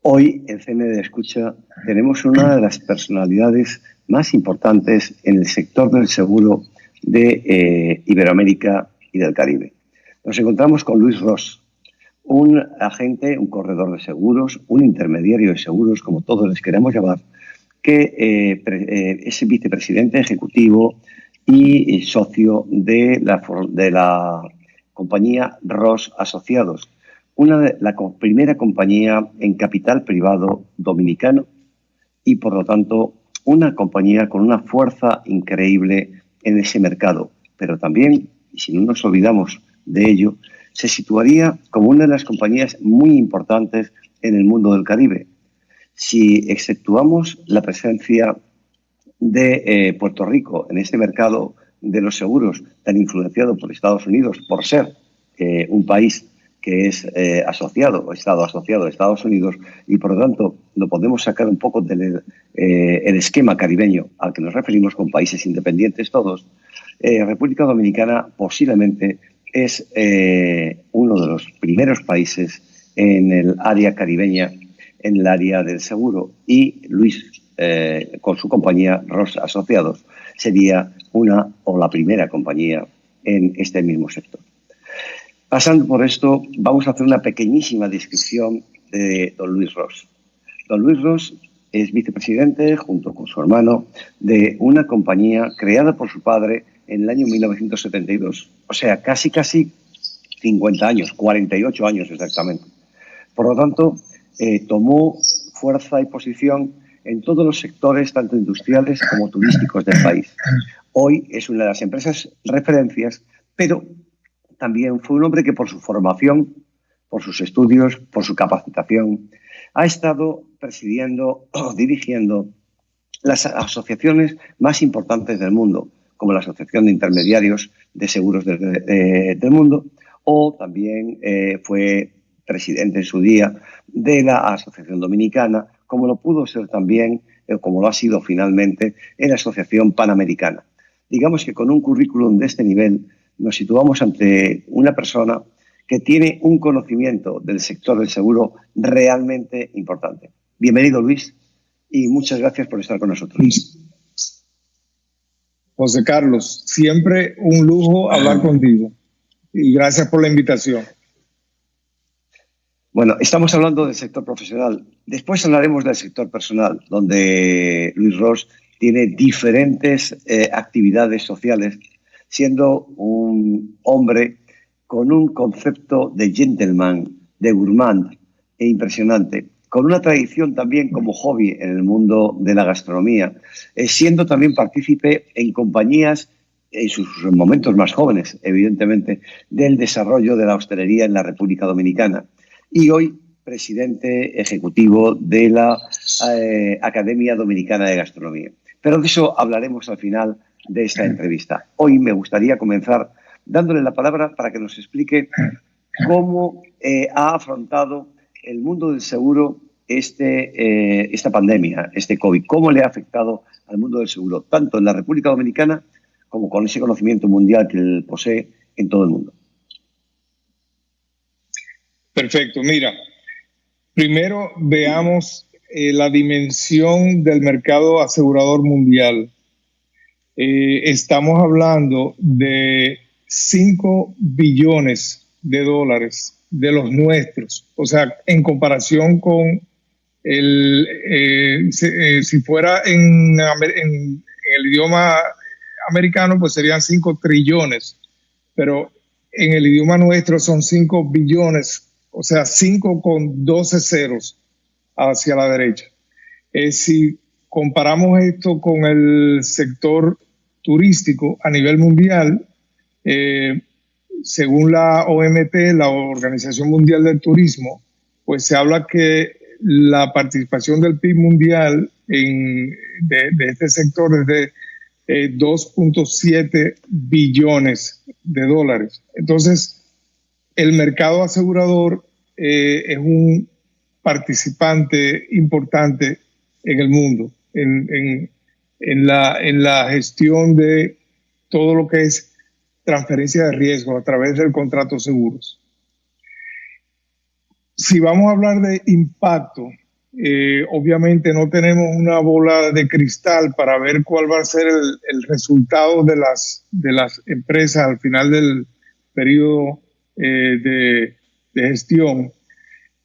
Hoy en CNE de Escucha tenemos una de las personalidades más importantes en el sector del seguro de Iberoamérica y del Caribe. Nos encontramos con Luis Ros, un agente, un corredor de seguros, un intermediario de seguros, como todos les queremos llamar, que es vicepresidente ejecutivo y socio de la compañía Ros Asociados, la primera compañía en capital privado dominicano y, por lo tanto, una compañía con una fuerza increíble en ese mercado. Pero también, y si no nos olvidamos de ello, se situaría como una de las compañías muy importantes en el mundo del Caribe. Si exceptuamos la presencia de Puerto Rico en este mercado de los seguros tan influenciado por Estados Unidos, por ser un país que es Estado asociado a Estados Unidos, y por lo tanto lo podemos sacar un poco del el esquema caribeño al que nos referimos con países independientes todos, República Dominicana posiblemente es uno de los primeros países en el área caribeña, en el área del seguro, y Luis, con su compañía Ros Asociados, sería una o la primera compañía en este mismo sector. Pasando por esto, vamos a hacer una pequeñísima descripción de don Luis Ros. Don Luis Ros es vicepresidente, junto con su hermano, de una compañía creada por su padre en el año 1972. O sea, casi 50 años, 48 años exactamente. Por lo tanto, tomó fuerza y posición en todos los sectores, tanto industriales como turísticos del país. Hoy es una de las empresas referencias, pero también fue un hombre que, por su formación, por sus estudios, por su capacitación, ha estado presidiendo o dirigiendo las asociaciones más importantes del mundo, como la Asociación de Intermediarios de Seguros del Mundo, o también fue presidente en su día de la Asociación Dominicana, como lo pudo ser también, como lo ha sido finalmente, en la Asociación Panamericana. Digamos que con un currículum de este nivel nos situamos ante una persona que tiene un conocimiento del sector del seguro realmente importante. Bienvenido, Luis, y muchas gracias por estar con nosotros. José Carlos, siempre un lujo hablar contigo y gracias por la invitación. Bueno, estamos hablando del sector profesional. Después hablaremos del sector personal, donde Luis Ros tiene diferentes actividades sociales, siendo un hombre con un concepto de gentleman, de gourmand e impresionante, con una tradición también como hobby en el mundo de la gastronomía, siendo también partícipe en compañías, en sus momentos más jóvenes, evidentemente, del desarrollo de la hostelería en la República Dominicana. Y hoy presidente ejecutivo de la Academia Dominicana de Gastronomía. Pero de eso hablaremos al final de esta entrevista. Hoy me gustaría comenzar dándole la palabra para que nos explique cómo ha afrontado el mundo del seguro esta pandemia, este COVID, cómo le ha afectado al mundo del seguro, tanto en la República Dominicana como con ese conocimiento mundial que él posee en todo el mundo. Perfecto, mira, primero veamos la dimensión del mercado asegurador mundial. Estamos hablando de 5 billones de dólares de los nuestros, o sea, en comparación con si fuera en el idioma americano, pues serían 5 trillones, pero en el idioma nuestro son 5 billones, o sea, 5 con 12 ceros hacia la derecha. Si comparamos esto con el sector turístico a nivel mundial, según la OMT, la Organización Mundial del Turismo, pues se habla que la participación del PIB mundial de este sector es de 2.7 billones de dólares. Entonces, el mercado asegurador es un participante importante en el mundo, en la gestión de todo lo que es transferencia de riesgo a través del contrato seguros. Si vamos a hablar de impacto, Obviamente no tenemos una bola de cristal para ver cuál va a ser el resultado de las empresas al final del periodo de gestión,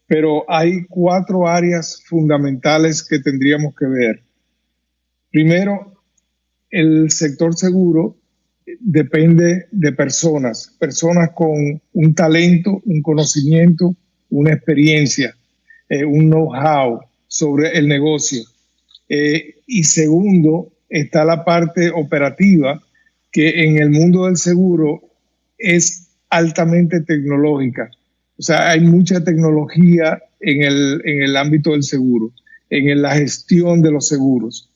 pero hay 4 áreas fundamentales que tendríamos que ver. Primero, el sector seguro depende de personas con un talento, un conocimiento, una experiencia, un know-how sobre el negocio. Y segundo, está la parte operativa, que en el mundo del seguro es altamente tecnológica. O sea, hay mucha tecnología en el ámbito del seguro, en la gestión de los seguros.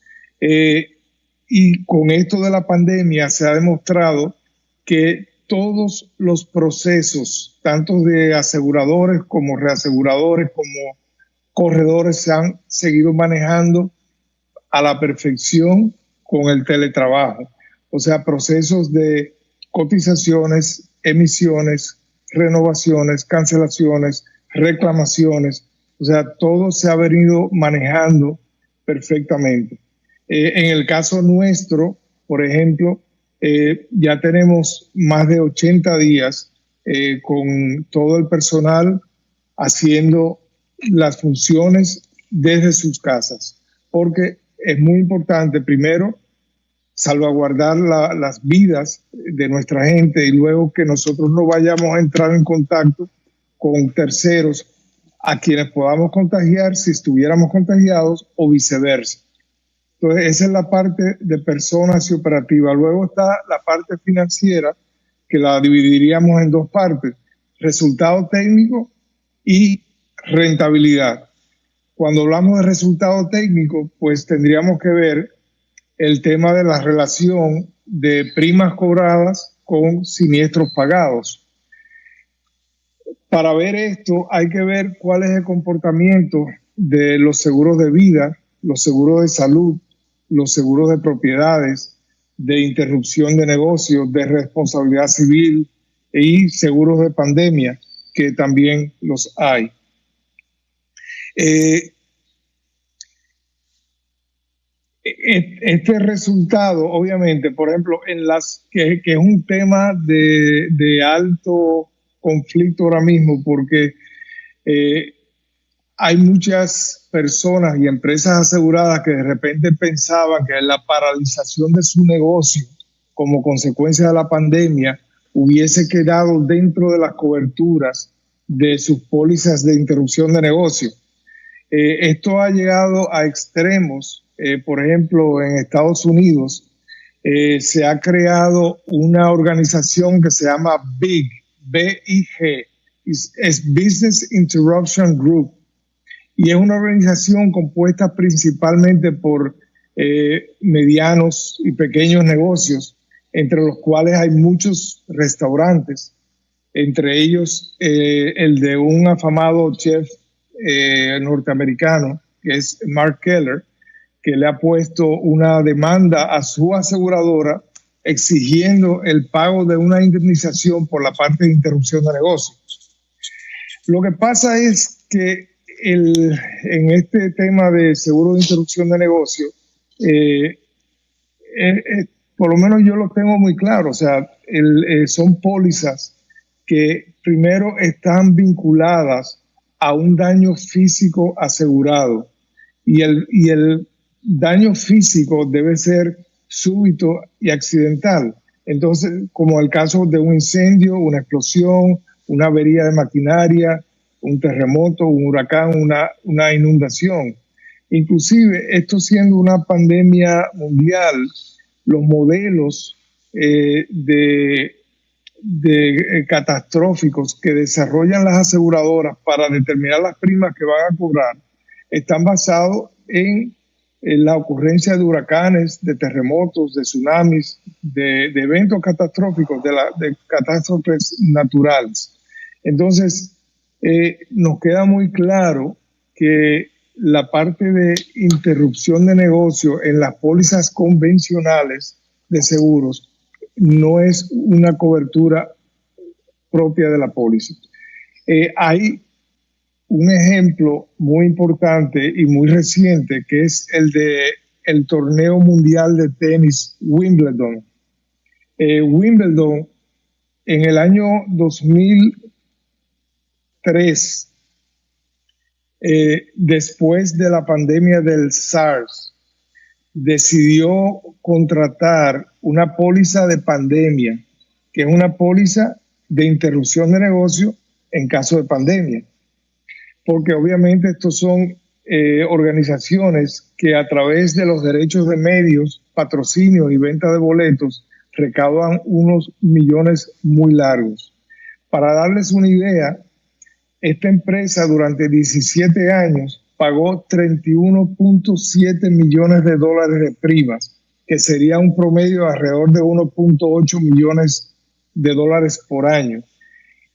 Y con esto de la pandemia se ha demostrado que todos los procesos, tanto de aseguradores como reaseguradores, como corredores, se han seguido manejando a la perfección con el teletrabajo. O sea, procesos de cotizaciones, emisiones, renovaciones, cancelaciones, reclamaciones. O sea, todo se ha venido manejando perfectamente. En el caso nuestro, por ejemplo, ya tenemos más de 80 días con todo el personal haciendo las funciones desde sus casas, porque es muy importante, primero, salvaguardar las vidas de nuestra gente y luego que nosotros no vayamos a entrar en contacto con terceros a quienes podamos contagiar si estuviéramos contagiados o viceversa. Entonces, esa es la parte de personas y operativa. Luego está la parte financiera, que la dividiríamos en 2 partes: resultado técnico y rentabilidad. Cuando hablamos de resultado técnico, pues tendríamos que ver el tema de la relación de primas cobradas con siniestros pagados. Para ver esto hay que ver cuál es el comportamiento de los seguros de vida, los seguros de salud, los seguros de propiedades, de interrupción de negocios, de responsabilidad civil y seguros de pandemia, que también los hay. Este resultado, obviamente, por ejemplo, que es un tema de alto conflicto ahora mismo, porque hay muchas personas y empresas aseguradas que de repente pensaban que la paralización de su negocio como consecuencia de la pandemia hubiese quedado dentro de las coberturas de sus pólizas de interrupción de negocio. Esto ha llegado a extremos. Por ejemplo, en Estados Unidos se ha creado una organización que se llama BIG, B-I-G, es Business Interruption Group, y es una organización compuesta principalmente por medianos y pequeños negocios, entre los cuales hay muchos restaurantes, entre ellos el de un afamado chef norteamericano, que es Mark Keller, que le ha puesto una demanda a su aseguradora exigiendo el pago de una indemnización por la parte de interrupción de negocios. Lo que pasa es que en este tema de seguro de interrupción de negocio, por lo menos yo lo tengo muy claro, o sea, son pólizas que primero están vinculadas a un daño físico asegurado, y el daño físico debe ser súbito y accidental. Entonces, como el caso de un incendio, una explosión, una avería de maquinaria, un terremoto, un huracán, una inundación. Inclusive, esto siendo una pandemia mundial, los modelos catastróficos que desarrollan las aseguradoras para determinar las primas que van a cobrar están basados en la ocurrencia de huracanes, de terremotos, de tsunamis, de eventos catastróficos, de catástrofes naturales. Entonces, nos queda muy claro que la parte de interrupción de negocio en las pólizas convencionales de seguros no es una cobertura propia de la póliza. Hay un ejemplo muy importante y muy reciente, que es el de el torneo mundial de tenis Wimbledon. Wimbledon en el año 2003, después de la pandemia del SARS, decidió contratar una póliza de pandemia, que es una póliza de interrupción de negocio en caso de pandemia. Porque obviamente estos son organizaciones que a través de los derechos de medios, patrocinio y venta de boletos recaudan unos millones muy largos. Para darles una idea, esta empresa durante 17 años pagó 31.7 millones de dólares de primas, que sería un promedio de alrededor de 1.8 millones de dólares por año.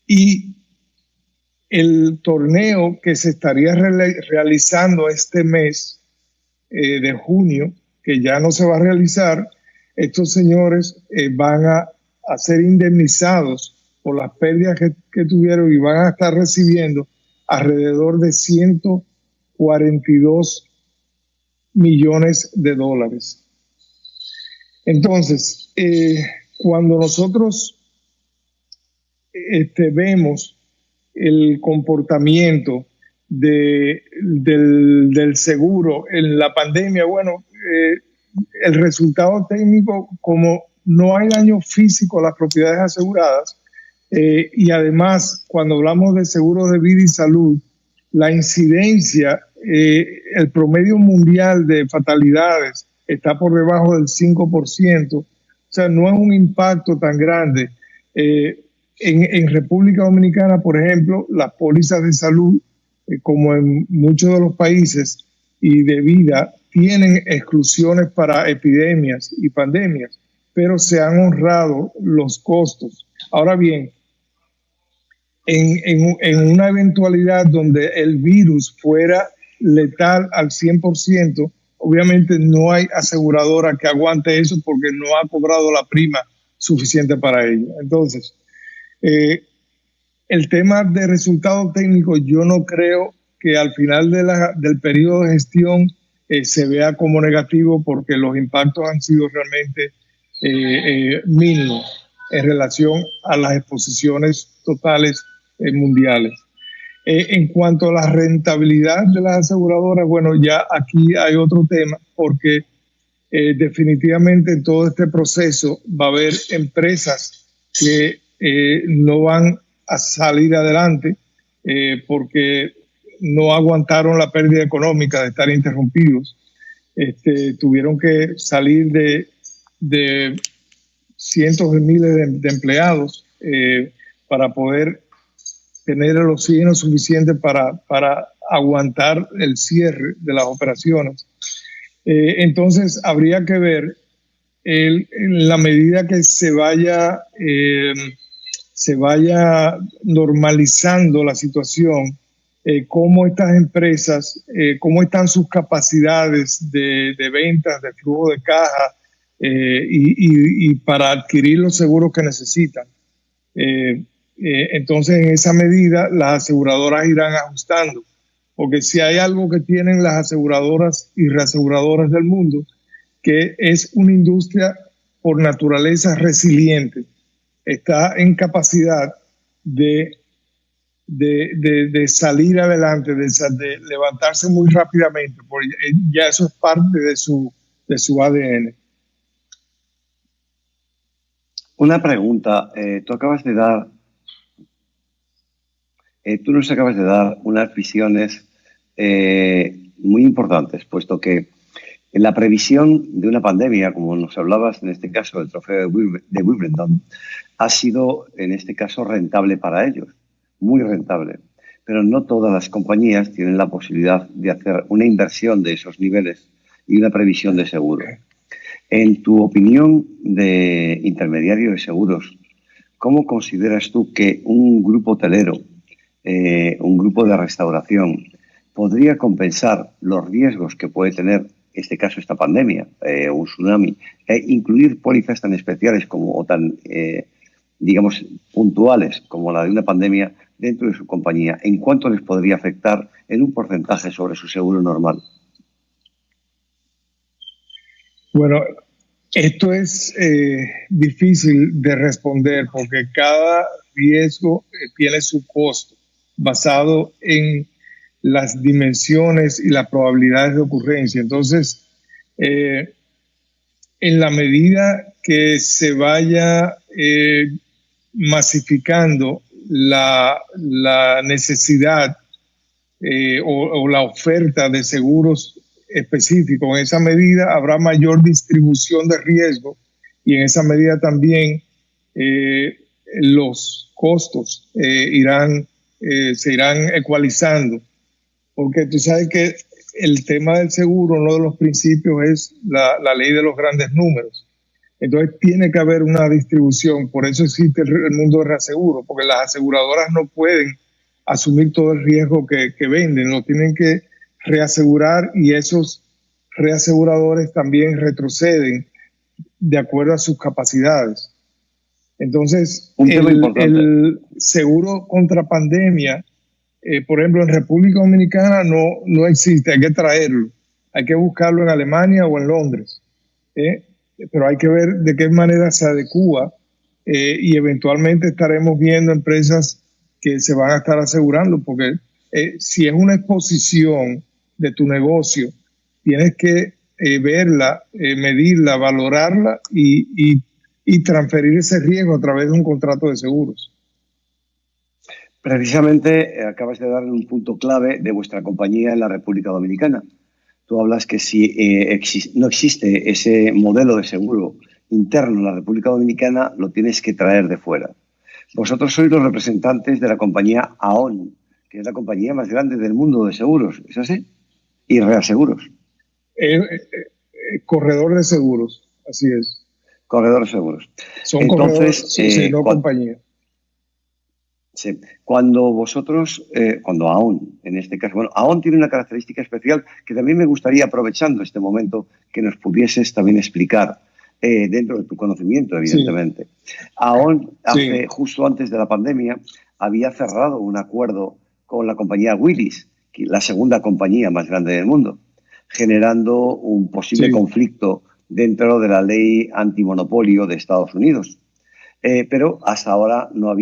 Y el torneo que se estaría realizando este mes de junio, que ya no se va a realizar, estos señores van a ser indemnizados por las pérdidas que tuvieron y van a estar recibiendo alrededor de 142 millones de dólares. Entonces, cuando nosotros vemos el comportamiento del seguro en la pandemia, bueno, el resultado técnico, como no hay daño físico a las propiedades aseguradas, y además cuando hablamos de seguros de vida y salud, la incidencia, el promedio mundial de fatalidades está por debajo del 5%, o sea, no es un impacto tan grande. En República Dominicana, por ejemplo, las pólizas de salud, como en muchos de los países, y de vida, tienen exclusiones para epidemias y pandemias, pero se han honrado los costos. Ahora bien, en una eventualidad donde el virus fuera letal al 100%, obviamente no hay aseguradora que aguante eso porque no ha cobrado la prima suficiente para ello. Entonces, el tema de resultado técnico, yo no creo que al final del periodo de gestión se vea como negativo, porque los impactos han sido realmente mínimos en relación a las exposiciones totales mundiales. En cuanto a la rentabilidad de las aseguradoras, bueno, ya aquí hay otro tema, porque definitivamente en todo este proceso va a haber empresas que no van a salir adelante porque no aguantaron la pérdida económica de estar interrumpidos. Tuvieron que salir de cientos de miles de empleados para poder tener el oxígeno suficiente para aguantar el cierre de las operaciones. Entonces habría que ver en la medida que se vaya normalizando la situación, cómo estas empresas, cómo están sus capacidades de ventas, de flujo de caja y para adquirir los seguros que necesitan. Entonces, en esa medida, las aseguradoras irán ajustando, porque si hay algo que tienen las aseguradoras y reaseguradoras del mundo, que es una industria por naturaleza resiliente, está en capacidad de salir adelante, de levantarse muy rápidamente, porque ya eso es parte de su ADN. Una pregunta, tú nos acabas de dar unas visiones muy importantes, puesto que en la previsión de una pandemia, como nos hablabas en este caso del trofeo de Wimbledon, ha sido en este caso rentable para ellos, muy rentable. Pero no todas las compañías tienen la posibilidad de hacer una inversión de esos niveles y una previsión de seguro. En tu opinión de intermediario de seguros, ¿cómo consideras tú que un grupo hotelero, un grupo de restauración, podría compensar los riesgos que puede tener este caso, esta pandemia, un tsunami, incluir pólizas tan especiales como, o tan, digamos, puntuales como la de una pandemia, dentro de su compañía, ¿en cuánto les podría afectar en un porcentaje sobre su seguro normal? Bueno, esto es difícil de responder porque cada riesgo tiene su costo basado en las dimensiones y las probabilidades de ocurrencia. Entonces, en la medida que se vaya masificando la necesidad o la oferta de seguros específicos, en esa medida habrá mayor distribución de riesgo y en esa medida también los costos se irán ecualizando. Porque tú sabes que el tema del seguro, uno de los principios es la ley de los grandes números. Entonces tiene que haber una distribución, por eso existe el mundo de reaseguro, porque las aseguradoras no pueden asumir todo el riesgo que venden, lo tienen que reasegurar y esos reaseguradores también retroceden de acuerdo a sus capacidades. Entonces, el seguro contra pandemia, por ejemplo, en República Dominicana no existe, hay que traerlo, hay que buscarlo en Alemania o en Londres, pero hay que ver de qué manera se adecúa y eventualmente estaremos viendo empresas que se van a estar asegurando, porque si es una exposición de tu negocio, tienes que verla, medirla, valorarla y transferir ese riesgo a través de un contrato de seguros. Precisamente acabas de dar un punto clave de vuestra compañía en la República Dominicana. Tú hablas que si no existe ese modelo de seguro interno en la República Dominicana, lo tienes que traer de fuera. Vosotros sois los representantes de la compañía AON, que es la compañía más grande del mundo de seguros, ¿es así? Y reaseguros. Corredor de seguros, así es. Corredor de seguros. Son corredores, no compañía. Sí. Cuando vosotros, cuando AON, en este caso, bueno, AON tiene una característica especial que también me gustaría, aprovechando este momento, que nos pudieses también explicar dentro de tu conocimiento, evidentemente. Sí. AON, justo antes de la pandemia, había cerrado un acuerdo con la compañía Willis, la segunda compañía más grande del mundo, generando un posible conflicto dentro de la ley antimonopolio de Estados Unidos. Pero hasta ahora no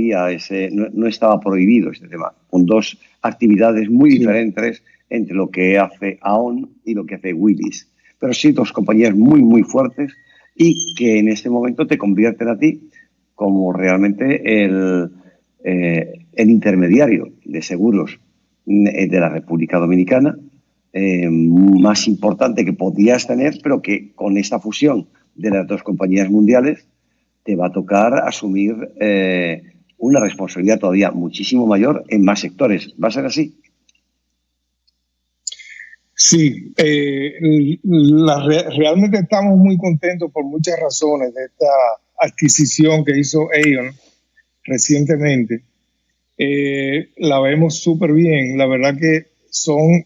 estaba prohibido este tema, con dos actividades muy diferentes entre lo que hace AON y lo que hace Willis. Pero sí, dos compañías muy, muy fuertes y que en este momento te convierten a ti como realmente el intermediario de seguros de la República Dominicana, más importante que podías tener, pero que con esta fusión de las dos compañías mundiales te va a tocar asumir una responsabilidad todavía muchísimo mayor en más sectores. ¿Va a ser así? Sí, realmente estamos muy contentos por muchas razones de esta adquisición que hizo Aon recientemente. La vemos súper bien. La verdad que son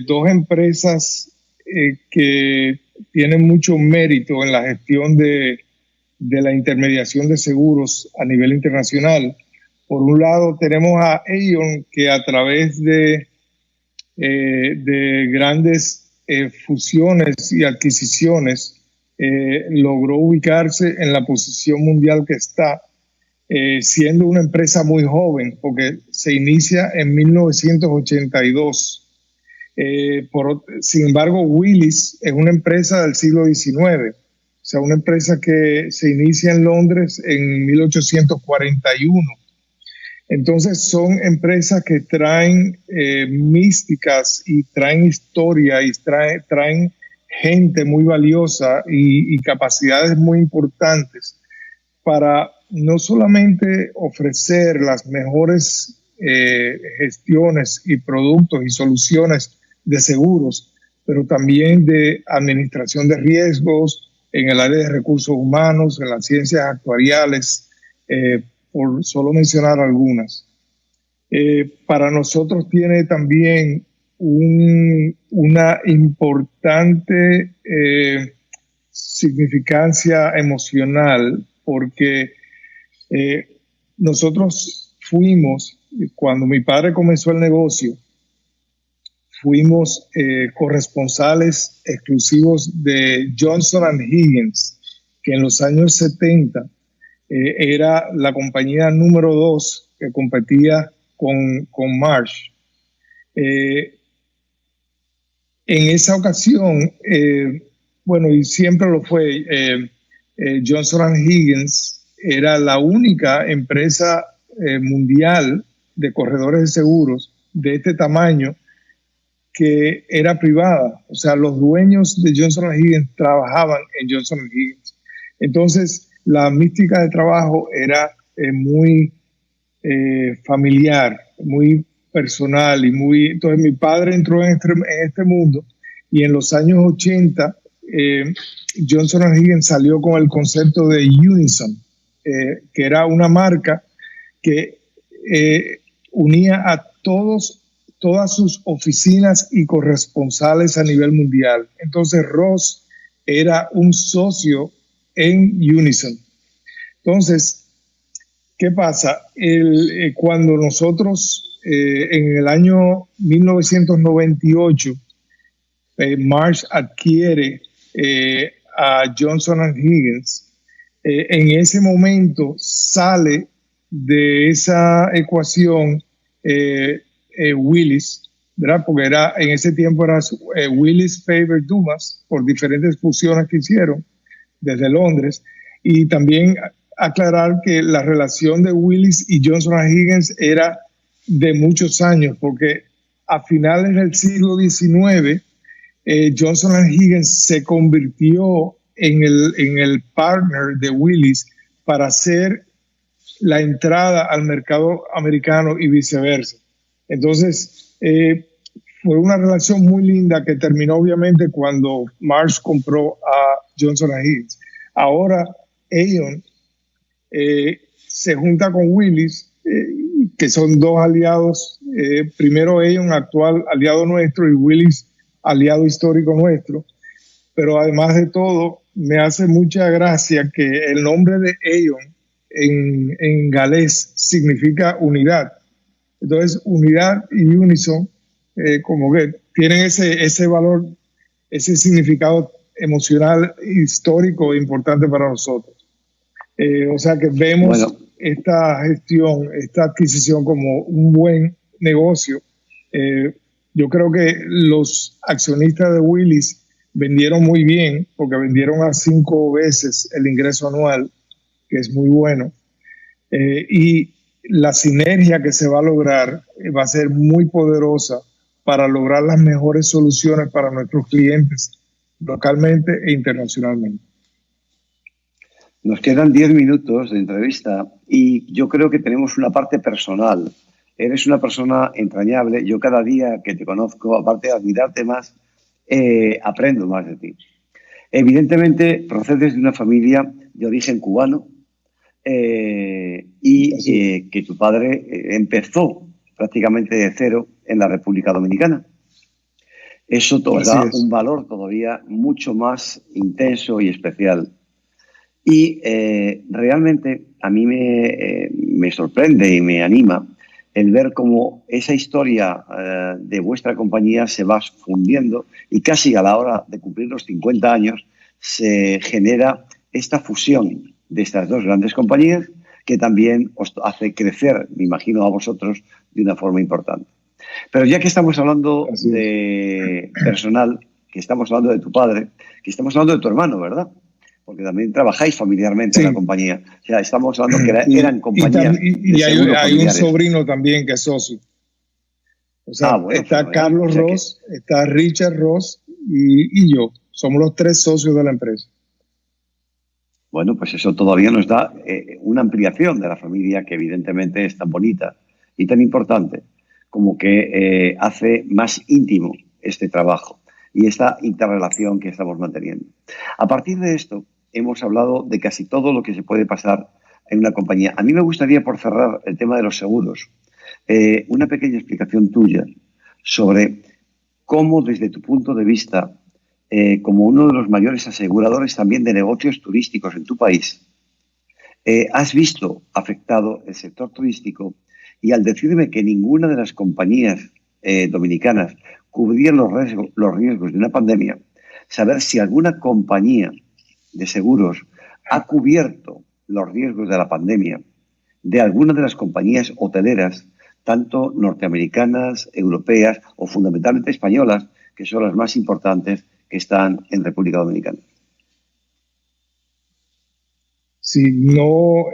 dos empresas que tienen mucho mérito en la gestión de la intermediación de seguros a nivel internacional. Por un lado tenemos a Aon, que a través de grandes fusiones y adquisiciones logró ubicarse en la posición mundial que está, siendo una empresa muy joven, porque se inicia en 1982. Sin embargo, Willis es una empresa del siglo XIX. O sea, una empresa que se inicia en Londres en 1841. Entonces son empresas que traen místicas y traen historia y traen gente muy valiosa y capacidades muy importantes para no solamente ofrecer las mejores gestiones y productos y soluciones de seguros, pero también de administración de riesgos, en el área de recursos humanos, en las ciencias actuariales, por solo mencionar algunas. Para nosotros tiene también una importante significancia emocional, porque nosotros fuimos cuando mi padre comenzó el negocio, fuimos corresponsales exclusivos de Johnson & Higgins, que en los años 70 era la compañía número 2 que competía con Marsh. En esa ocasión, bueno, y siempre lo fue, Johnson & Higgins era la única empresa mundial de corredores de seguros de este tamaño que era privada. O sea, los dueños de Johnson & Higgins trabajaban en Johnson & Higgins. Entonces, la mística de trabajo era muy familiar, muy personal y muy... Entonces, mi padre entró en este mundo y en los años 80 Johnson & Higgins salió con el concepto de Unison, que era una marca que unía a todas sus oficinas y corresponsales a nivel mundial. Entonces Ross era un socio en Unison. Entonces, ¿qué pasa? Cuando nosotros en el año 1998 Marsh adquiere a Johnson & Higgins, en ese momento sale de esa ecuación Willis, ¿verdad? Porque en ese tiempo era Willis, Faber, Dumas, por diferentes fusiones que hicieron desde Londres. Y también aclarar que la relación de Willis y Johnson & Higgins era de muchos años, porque a finales del siglo XIX Johnson & Higgins se convirtió en el partner de Willis para hacer la entrada al mercado americano y viceversa. Entonces, fue una relación muy linda que terminó obviamente cuando Marsh compró a Johnson & Higgins. Ahora, Aon se junta con Willis, que son dos aliados. Primero Aon, actual aliado nuestro, y Willis, aliado histórico nuestro. Pero además de todo, me hace mucha gracia que el nombre de Aon en galés significa unidad. Entonces, unidad y unison, como que tienen ese valor, ese significado emocional, histórico e importante para nosotros. O sea que vemos esta gestión, esta adquisición como un buen negocio. Yo creo que los accionistas de Willis vendieron muy bien, porque vendieron a 5 veces el ingreso anual, que es muy bueno. Y la sinergia que se va a lograr va a ser muy poderosa para lograr las mejores soluciones para nuestros clientes localmente e internacionalmente. Nos quedan 10 minutos de entrevista y yo creo que tenemos una parte personal. Eres una persona entrañable. Yo cada día que te conozco, aparte de admirarte más, aprendo más de ti. Evidentemente, procedes de una familia de origen cubano, que tu padre empezó prácticamente de cero en la República Dominicana. Eso te da un valor todavía mucho más intenso y especial. Y realmente a mí me sorprende y me anima el ver cómo esa historia de vuestra compañía se va fundiendo y casi a la hora de cumplir los 50 años se genera esta fusión de estas dos grandes compañías que también os hace crecer, me imagino, a vosotros de una forma importante. Pero ya que estamos hablando de personal, que estamos hablando de tu padre, que estamos hablando de tu hermano, ¿verdad? Porque también trabajáis familiarmente en la compañía. O sea, estamos hablando que eran compañías. Y hay un sobrino también que es socio. O sea, está Carlos Ross, está Richard Ross y yo. Somos los 3 socios de la empresa. Bueno, pues eso todavía nos da una ampliación de la familia que evidentemente es tan bonita y tan importante como que hace más íntimo este trabajo y esta interrelación que estamos manteniendo. A partir de esto, hemos hablado de casi todo lo que se puede pasar en una compañía. A mí me gustaría, por cerrar el tema de los seguros, una pequeña explicación tuya sobre cómo, desde tu punto de vista, como uno de los mayores aseguradores también de negocios turísticos en tu país, has visto afectado el sector turístico Y al decirme que ninguna de las compañías dominicanas cubrían los riesgos de una pandemia, saber si alguna compañía de seguros ha cubierto los riesgos de la pandemia de alguna de las compañías hoteleras, tanto norteamericanas, europeas o fundamentalmente españolas, que son las más importantes que están en República Dominicana. Sí, no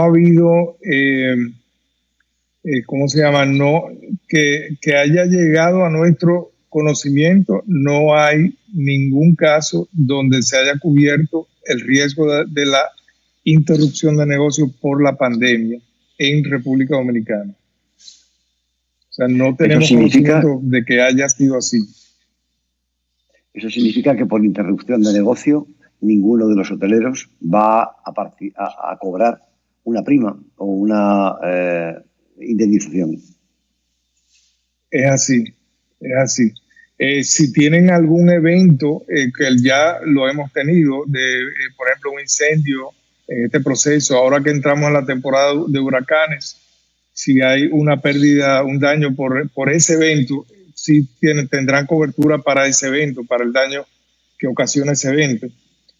ha habido, ¿cómo se llama? No, que haya llegado a nuestro conocimiento, no hay ningún caso donde se haya cubierto el riesgo de la interrupción de negocio por la pandemia en República Dominicana. O sea, no tenemos conocimiento de que haya sido así. Eso significa que por interrupción de negocio ninguno de los hoteleros va a cobrar una prima o una indemnización. Es así, es así. Si tienen algún evento, que ya lo hemos tenido, por ejemplo, un incendio en este proceso, ahora que entramos en la temporada de huracanes, si hay una pérdida, un daño por ese evento, sí tendrán cobertura para ese evento, para el daño que ocasiona ese evento.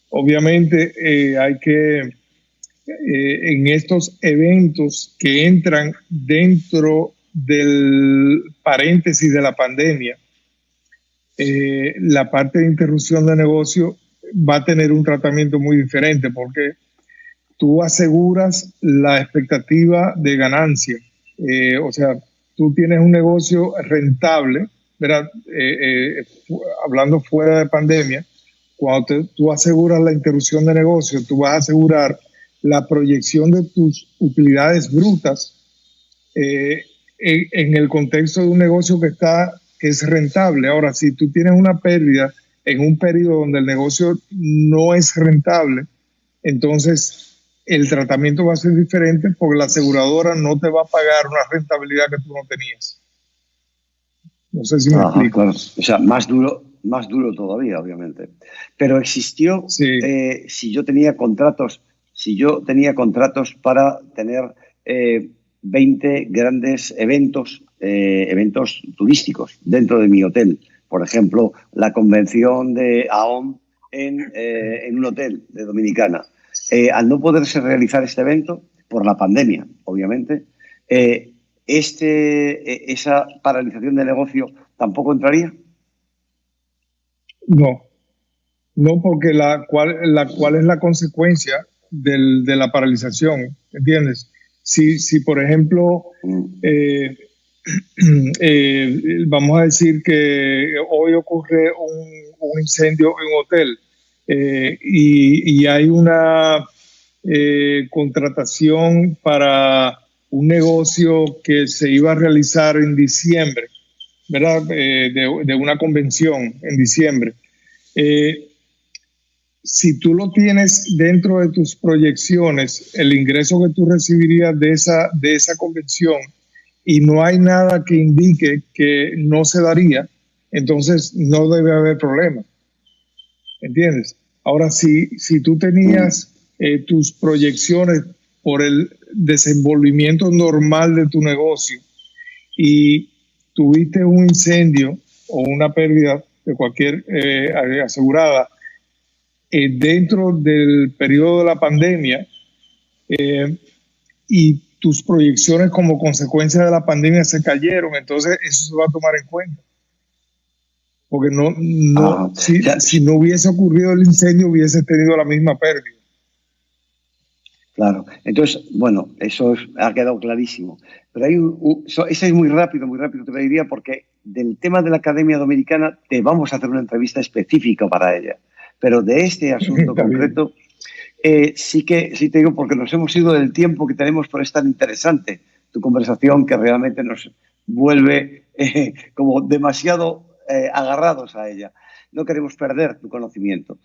Obviamente hay que, en estos eventos que entran dentro del paréntesis de la pandemia, la parte de interrupción de negocio va a tener un tratamiento muy diferente porque tú aseguras la expectativa de ganancia. O sea, tú tienes un negocio rentable, ¿verdad? Hablando fuera de pandemia, cuando tú aseguras la interrupción de negocio, tú vas a asegurar la proyección de tus utilidades brutas en el contexto de un negocio que es rentable. Ahora, si tú tienes una pérdida en un periodo donde el negocio no es rentable, entonces el tratamiento va a ser diferente porque la aseguradora no te va a pagar una rentabilidad que tú no tenías. No sé si me explico. Claro. O sea, más duro todavía, obviamente. Pero existió, sí. Si yo tenía contratos para tener 20 grandes eventos turísticos dentro de mi hotel. Por ejemplo, la convención de AOM en un hotel de Dominicana. Al no poderse realizar este evento, por la pandemia, obviamente, esa paralización de negocio tampoco entraría. No, porque cuál es la consecuencia de la paralización, ¿entiendes? Si por ejemplo, vamos a decir que hoy ocurre un incendio en un hotel y hay una contratación para un negocio que se iba a realizar en diciembre, ¿verdad? De una convención en diciembre. Si tú lo tienes dentro de tus proyecciones, el ingreso que tú recibirías de esa convención, y no hay nada que indique que no se daría, entonces no debe haber problema. ¿Entiendes? Ahora, si tú tenías tus proyecciones por el desenvolvimiento normal de tu negocio y tuviste un incendio o una pérdida de cualquier asegurada dentro del periodo de la pandemia y tus proyecciones como consecuencia de la pandemia se cayeron, entonces eso se va a tomar en cuenta. Porque si no hubiese ocurrido el incendio, hubiese tenido la misma pérdida. Claro. Entonces, bueno, eso ha quedado clarísimo. Pero eso es muy rápido, te lo diría, porque del tema de la Academia Dominicana te vamos a hacer una entrevista específica para ella. Pero de este asunto concreto, sí te digo, porque nos hemos ido del tiempo que tenemos por estar interesante tu conversación, que realmente nos vuelve como demasiado agarrados a ella. No queremos perder tu conocimiento.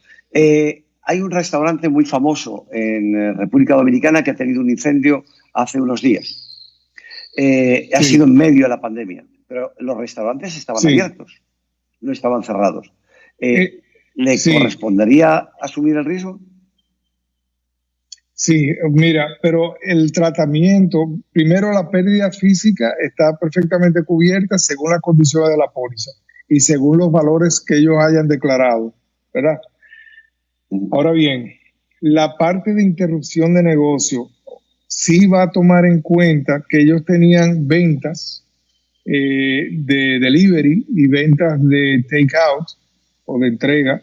Hay un restaurante muy famoso en República Dominicana que ha tenido un incendio hace unos días. Ha sido en medio de la pandemia, pero los restaurantes estaban abiertos, no estaban cerrados. ¿Le correspondería asumir el riesgo? Sí, mira, pero el tratamiento, primero la pérdida física está perfectamente cubierta según las condiciones de la póliza y según los valores que ellos hayan declarado, ¿verdad? Ahora bien, la parte de interrupción de negocio sí va a tomar en cuenta que ellos tenían ventas de delivery y ventas de take-out o de entrega,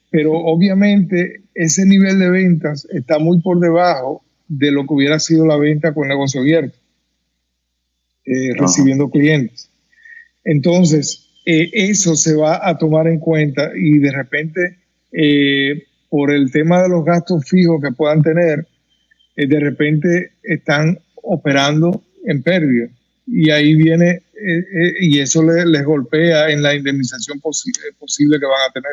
pero obviamente ese nivel de ventas está muy por debajo de lo que hubiera sido la venta con negocio abierto, recibiendo clientes. Entonces, eso se va a tomar en cuenta y de repente, por el tema de los gastos fijos que puedan tener, de repente están operando en pérdida. Y ahí viene, y eso les golpea en la indemnización posible que van a tener.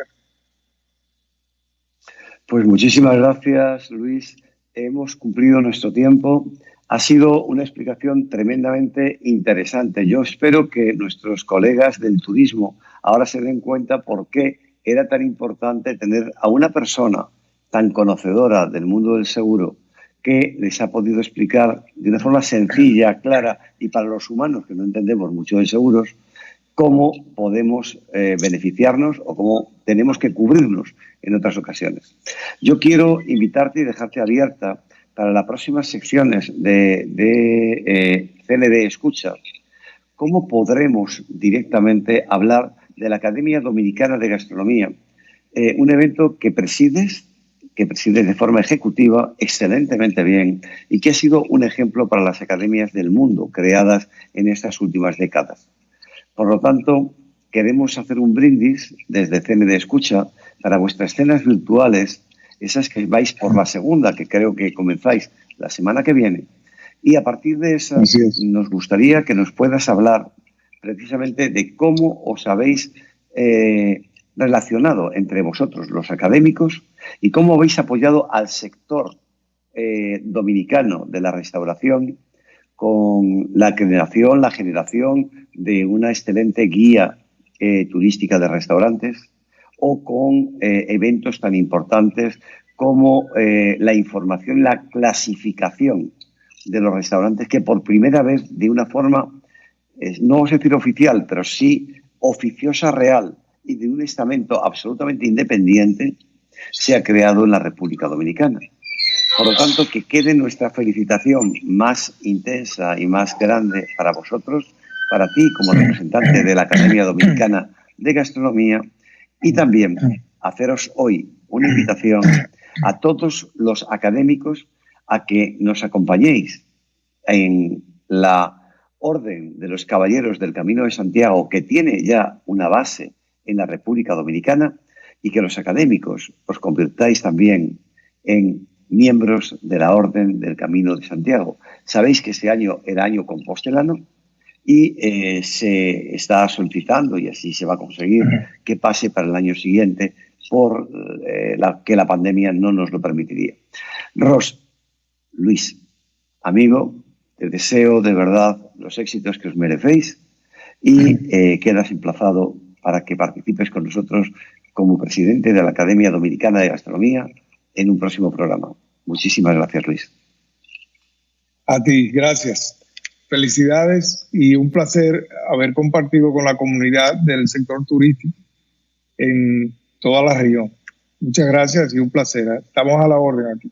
Pues muchísimas gracias, Luis. Hemos cumplido nuestro tiempo. Ha sido una explicación tremendamente interesante. Yo espero que nuestros colegas del turismo ahora se den cuenta por qué era tan importante tener a una persona tan conocedora del mundo del seguro que les ha podido explicar de una forma sencilla, clara y para los humanos que no entendemos mucho de seguros, cómo podemos beneficiarnos o cómo tenemos que cubrirnos en otras ocasiones. Yo quiero invitarte y dejarte abierta para las próximas secciones de CND Escucha, cómo podremos directamente hablar de la Academia Dominicana de Gastronomía, un evento que presides de forma ejecutiva excelentemente bien y que ha sido un ejemplo para las academias del mundo creadas en estas últimas décadas. Por lo tanto, queremos hacer un brindis desde CND Escucha para vuestras cenas virtuales, esas que vais por la segunda, que creo que comenzáis la semana que viene. Y a partir de esas, nos gustaría que nos puedas hablar precisamente de cómo os habéis relacionado entre vosotros, los académicos, y cómo habéis apoyado al sector dominicano de la restauración con la generación de una excelente guía turística de restaurantes o con eventos tan importantes como la información, la clasificación de los restaurantes que por primera vez de una forma, no vamos a decir oficial, pero sí oficiosa real y de un estamento absolutamente independiente se ha creado en la República Dominicana. Por lo tanto, que quede nuestra felicitación más intensa y más grande para vosotros, para ti como representante de la Academia Dominicana de Gastronomía, y también haceros hoy una invitación a todos los académicos a que nos acompañéis en la Orden de los Caballeros del Camino de Santiago, que tiene ya una base en la República Dominicana, y que los académicos os convirtáis también en miembros de la Orden del Camino de Santiago. Sabéis que este año era año compostelano y se está solicitando, y así se va a conseguir, que pase para el año siguiente por que la pandemia no nos lo permitiría. Ros, Luis, amigo, te deseo de verdad los éxitos que os merecéis y quedas emplazado para que participes con nosotros como presidente de la Academia Dominicana de Gastronomía en un próximo programa. Muchísimas gracias, Luis. A ti, gracias. Felicidades y un placer haber compartido con la comunidad del sector turístico en toda la región. Muchas gracias y un placer. Estamos a la orden aquí.